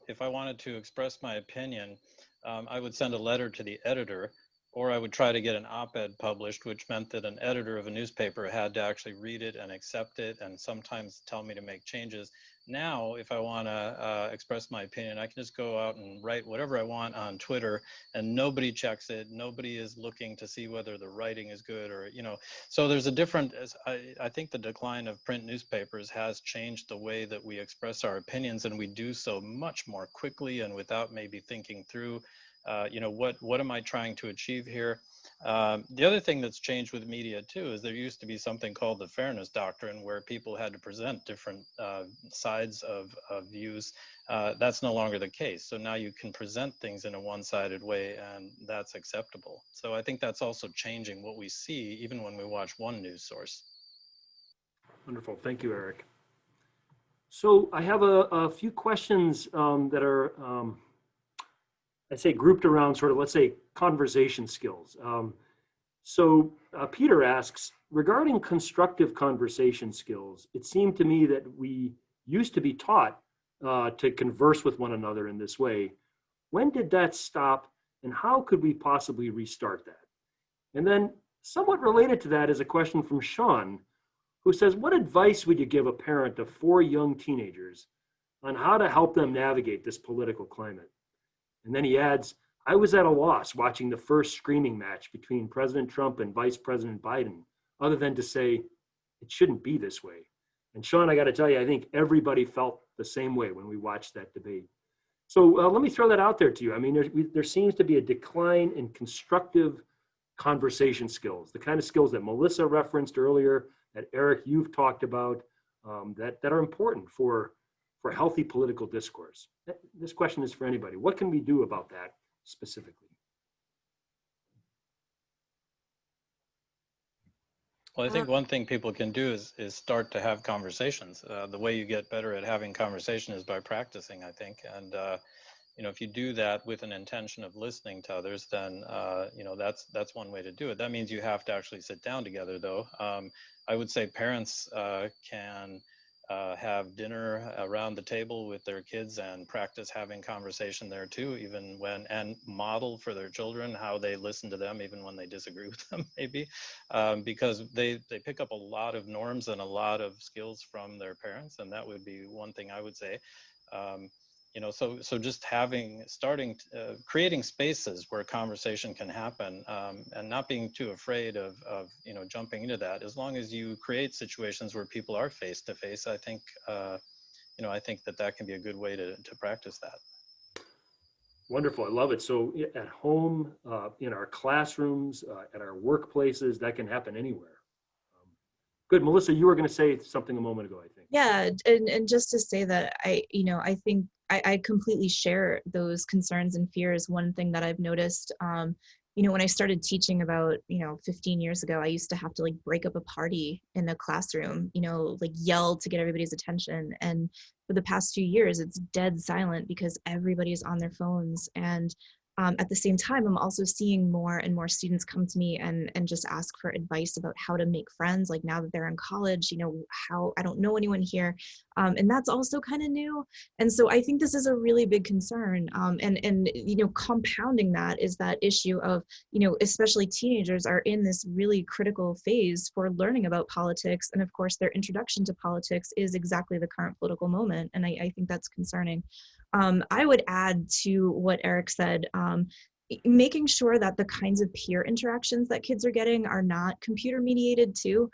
if I wanted to express my opinion, I would send a letter to the editor, or I would try to get an op-ed published, which meant that an editor of a newspaper had to actually read it and accept it and sometimes tell me to make changes. Now, if I want to express my opinion, I can just go out and write whatever I want on Twitter and nobody checks it. Nobody is looking to see whether the writing is good or, you know, so there's a different, I think the decline of print newspapers has changed the way that we express our opinions, and we do so much more quickly and without maybe thinking through, you know, what am I trying to achieve here? The other thing that's changed with media too is there used to be something called the fairness doctrine, where people had to present different sides of views. That's no longer the case. So now you can present things in a one-sided way, and that's acceptable. So I think that's also changing what we see even when we watch one news source. Wonderful. Thank you, Eric. So I have a few questions that are, I'd say, grouped around sort of, let's say, conversation skills. Peter asks, regarding constructive conversation skills, it seemed to me that we used to be taught to converse with one another in this way. When did that stop, and how could we possibly restart that? And then somewhat related to that is a question from Sean, who says, what advice would you give a parent of 4 young teenagers on how to help them navigate this political climate? And then he adds, I was at a loss watching the first screaming match between President Trump and Vice President Biden, other than to say, it shouldn't be this way. And Sean, I got to tell you, I think everybody felt the same way when we watched that debate. So let me throw that out there to you. I mean, there seems to be a decline in constructive conversation skills, the kind of skills that Melissa referenced earlier, that Eric, you've talked about, that are important for healthy political discourse. This question is for anybody. What can we do about that specifically? Well, I think one thing people can do is start to have conversations. The way you get better at having conversation is by practicing, I think. And, you know, if you do that with an intention of listening to others, then, you know, that's one way to do it. That means you have to actually sit down together, though. I would say parents can have dinner around the table with their kids and practice having conversation there too, even when, and model for their children how they listen to them, even when they disagree with them, maybe, because they pick up a lot of norms and a lot of skills from their parents. And that would be one thing I would say. so just creating spaces where conversation can happen, and not being too afraid of jumping into that. As long as you create situations where people are face to face, I think I think that can be a good way to practice that. Wonderful. I love it. So at home, in our classrooms, at our workplaces, that can happen anywhere. Good. Melissa, you were going to say something a moment ago, I think. Yeah, and just to say that I think I completely share those concerns and fears. One thing that I've noticed, when I started teaching about, 15 years ago, I used to have to like break up a party in a classroom, like yell to get everybody's attention. And for the past few years, it's dead silent because everybody's on their phones. And at the same time, I'm also seeing more and more students come to me and just ask for advice about how to make friends. Like now that they're in college, how I don't know anyone here. And that's also kind of new. And so I think this is a really big concern. And compounding that is that issue of, especially teenagers are in this really critical phase for learning about politics. And of course, their introduction to politics is exactly the current political moment. And I think that's concerning. I would add to what ERIK said, making sure that the kinds of peer interactions that kids are getting are not computer mediated too.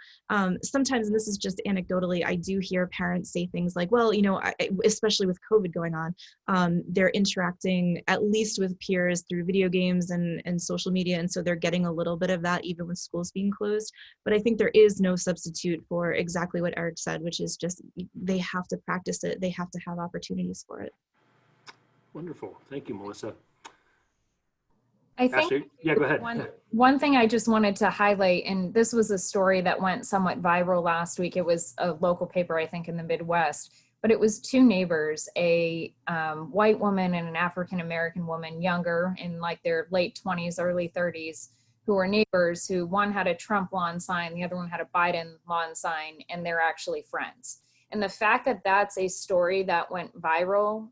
Sometimes, and this is just anecdotally, I do hear parents say things like, well, especially with COVID going on, they're interacting at least with peers through video games and social media. And so they're getting a little bit of that even with schools being closed. But I think there is no substitute for exactly what ERIK said, which is just they have to practice it. They have to have opportunities for it. Wonderful. Thank you, Melissa. I think Ashley, yeah, go ahead. One thing I just wanted to highlight, and this was a story that went somewhat viral last week. It was a local paper, I think, in the Midwest, but it was two neighbors, a white woman and an African-American woman, younger in like their late 20s, early 30s, who were neighbors who one had a Trump lawn sign, the other one had a Biden lawn sign, and they're actually friends. And the fact that that's a story that went viral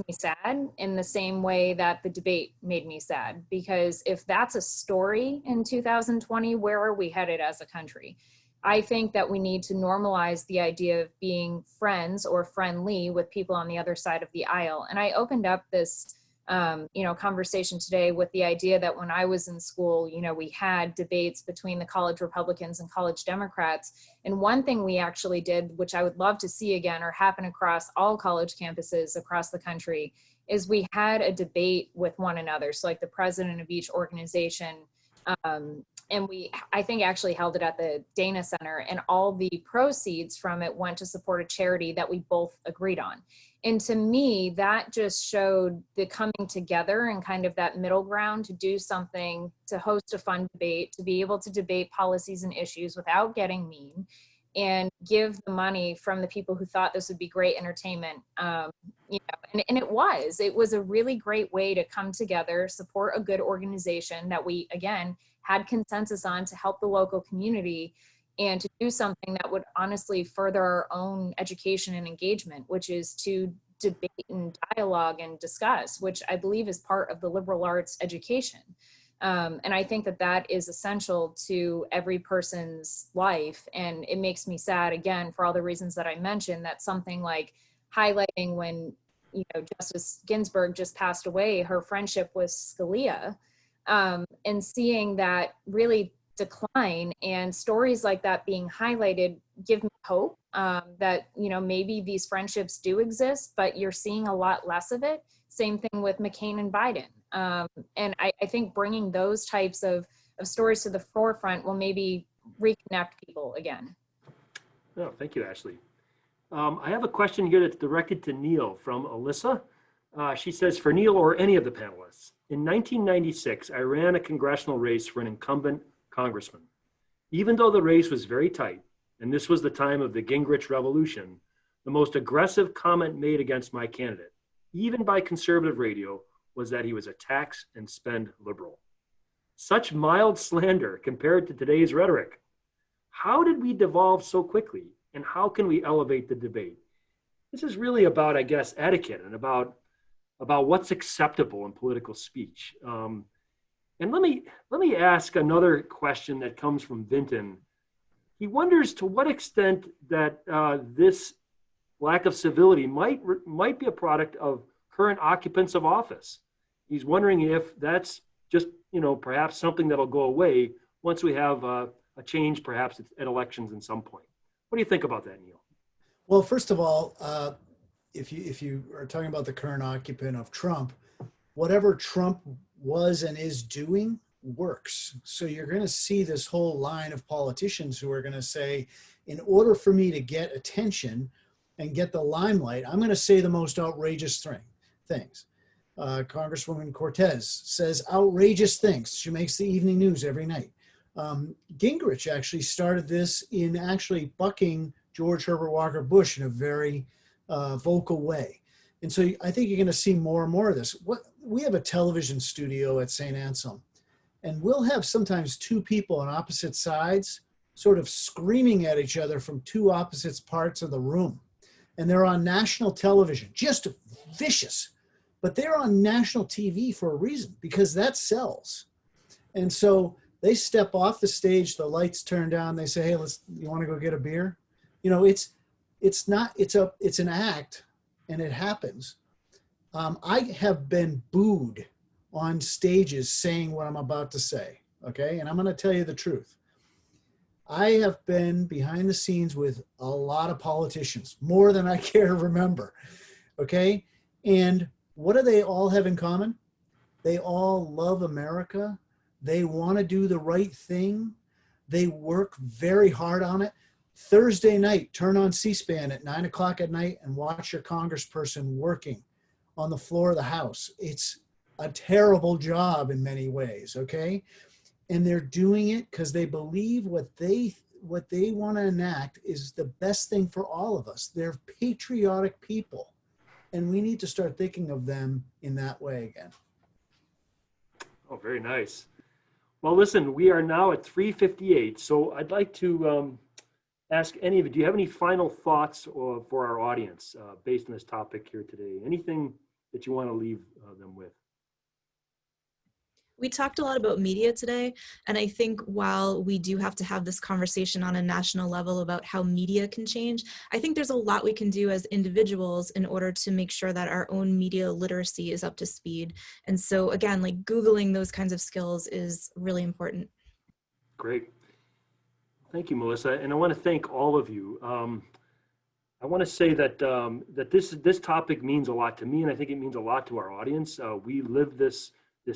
me sad in the same way that the debate made me sad, because if that's a story in 2020, where are we headed as a country? I think that we need to normalize the idea of being friends or friendly with people on the other side of the aisle. And I opened up this conversation today with the idea that when I was in school, we had debates between the college Republicans and college Democrats. And one thing we actually did, which I would love to see again or happen across all college campuses across the country, is we had a debate with one another. So like the president of each organization, and I think actually held it at the Dana Center, and all the proceeds from it went to support a charity that we both agreed on. And to me, that just showed the coming together and kind of that middle ground to do something, to host a fun debate, to be able to debate policies and issues without getting mean, and give the money from the people who thought this would be great entertainment. And it was a really great way to come together, support a good organization that we, again, had consensus on to help the local community, and to do something that would honestly further our own education and engagement, which is to debate and dialogue and discuss, which I believe is part of the liberal arts education. And I think that is essential to every person's life. And it makes me sad, again, for all the reasons that I mentioned, that something like highlighting when, Justice Ginsburg just passed away, her friendship with Scalia, and seeing that really decline and stories like that being highlighted give me hope that, maybe these friendships do exist, but you're seeing a lot less of it. Same thing with McCain and Biden. And I think bringing those types of stories to the forefront will maybe reconnect people again. Oh, thank you, Ashley. I have a question here that's directed to Neil from Alyssa. She says, for Neil or any of the panelists, in 1996, I ran a congressional race for an incumbent congressman. Even though the race was very tight, and this was the time of the Gingrich Revolution, the most aggressive comment made against my candidate, even by conservative radio, was that he was a tax and spend liberal. Such mild slander compared to today's rhetoric. How did we devolve so quickly, and how can we elevate the debate? This is really about, I guess, etiquette and about what's acceptable in political speech. And let me ask another question that comes from Vinton. He wonders to what extent that this lack of civility might be a product of current occupants of office. He's wondering if that's just, perhaps something that'll go away once we have a change, perhaps at elections in some point. What do you think about that, Neil? Well, first of all, if you are talking about the current occupant of Trump, whatever Trump was and is doing works. So you're going to see this whole line of politicians who are going to say, in order for me to get attention and get the limelight, I'm going to say the most outrageous things. Congresswoman Cortez says outrageous things. She makes the evening news every night. Gingrich actually started this in actually bucking George Herbert Walker Bush in a very vocal way. And so I think you're going to see more and more of this. We have a television studio at Saint Anselm, and we'll have sometimes two people on opposite sides sort of screaming at each other from two opposite parts of the room. And they're on national television, just vicious. But they're on national TV for a reason, because that sells. And so they step off the stage, the lights turn down, they say, hey, you want to go get a beer? It's an act, and it happens. I have been booed on stages saying what I'm about to say, okay? And I'm going to tell you the truth. I have been behind the scenes with a lot of politicians, more than I care to remember, okay? And what do they all have in common? They all love America. They want to do the right thing. They work very hard on it. Thursday night, turn on C-SPAN at 9 o'clock at night and watch your congressperson working on the floor of the House. It's a terrible job in many ways, okay? And they're doing it because they believe what they want to enact is the best thing for all of us. They're patriotic people, and we need to start thinking of them in that way again. Oh, very nice. Well, listen, we are now at 3:58, so I'd like to ask any of you, do you have any final thoughts for our audience based on this topic here today? Anything that you want to leave them with? We talked a lot about media today, and I think while we do have to have this conversation on a national level about how media can change, I think there's a lot we can do as individuals in order to make sure that our own media literacy is up to speed. And so again, like Googling those kinds of skills is really important. Great. Thank you, Melissa. And I want to thank all of you. I want to say that this topic means a lot to me, and I think it means a lot to our audience. We live this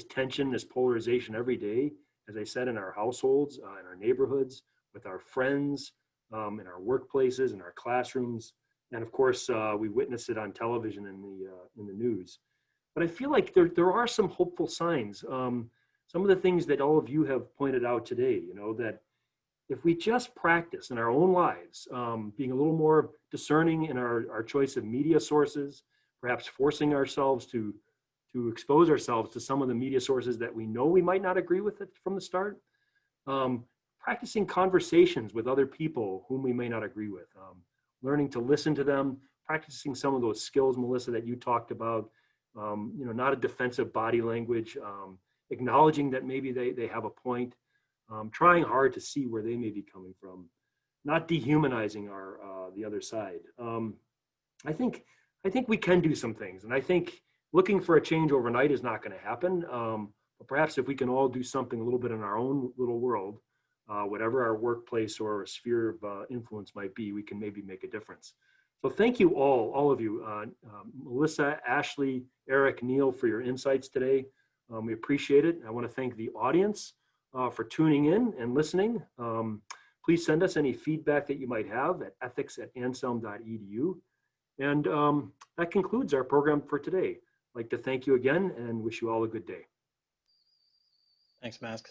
tension, this polarization every day, as I said, in our households, in our neighborhoods, with our friends, in our workplaces, in our classrooms, and of course, we witness it on television and in the news. But I feel like there are some hopeful signs. Some of the things that all of you have pointed out today, that if we just practice in our own lives, being a little more discerning in our choice of media sources, perhaps forcing ourselves to expose ourselves to some of the media sources that we know we might not agree with it from the start. Practicing conversations with other people whom we may not agree with, learning to listen to them, practicing some of those skills, Melissa, that you talked about, not a defensive body language, acknowledging that maybe they have a point, trying hard to see where they may be coming from, not dehumanizing the other side. I think we can do some things, and I think looking for a change overnight is not going to happen. But perhaps if we can all do something a little bit in our own little world, whatever our workplace or our sphere of influence might be, we can maybe make a difference. So thank you all of you, Melissa, Ashley, Eric, Neil, for your insights today. We appreciate it. I want to thank the audience for tuning in and listening. Please send us any feedback that you might have at ethics@anselm.edu. And that concludes our program for today. I'd like to thank you again and wish you all a good day. Thanks, Mask.